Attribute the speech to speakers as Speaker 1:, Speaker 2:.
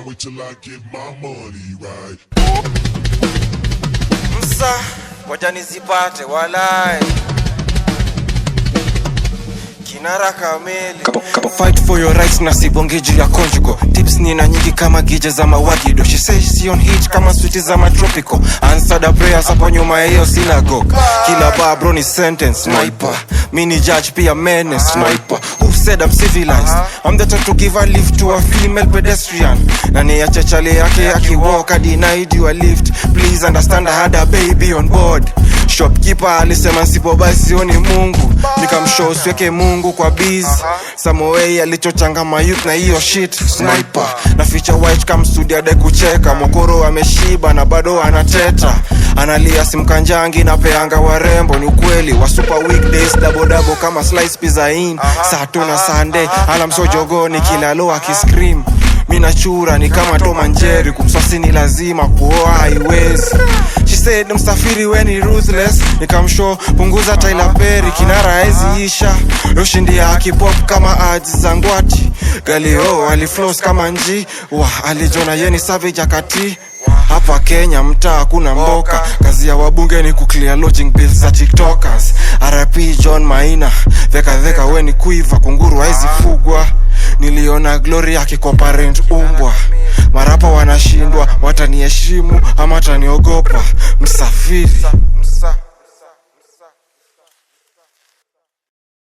Speaker 1: Wait till I get my money right.
Speaker 2: Msa, wacha nizipate walai. Kinara kamili. Fight for your rights na sibonge juu ya conjugal. Tips nina nyingi kama gije za mawagido. She says she on hit kama sweetie za matropical. Answer the prayers hapo nyuma ya hiyo synagogue. Kila bar bro ni sentence sniper. Mini judge pia menace sniper. Who said I'm civilized? I'm the type to give a lift to a female pedestrian. Na niache chale yake akiwalk I denied you a lift. Please understand I had a baby on board. Shopkeeper alisema nsipo basi sioni Mungu. Nikamshow siweke Mungu kwa biz. Samoei alichochanga mayouth na hiyo shit sniper. Na feature white kama studio de kucheka. Mokoro ameshiba na bado anateta. Analia simkanjangi na peanga warembo. Ni ukweli wa super weekdays double kama slice pizza in. Sato na Sunday alamso jogoni kila loa kiscream. Mina chura ni kama Tom and Jerry. Kumswasi ni lazima kuoa haiwezi. She said msafiri we ni ruthless. Nikamshow punguza Tyler Perry. Kinara haezi isha. Yoshindi ya kipop kama ads zangwati. Galio alifloss kama nji. Alijona yeni savage akati. Hapa Kenya mtaa kuna mboka. Kazi ya wabunge ni kuclear lodging bills za tiktokers. RIP John Maina. Theka we ni kuiva kunguru haezi fugwa. Niliona glory yake kwa parent umbwa. Marapa wanashindwa wataniheshimu ama wataniogopa. Msafiri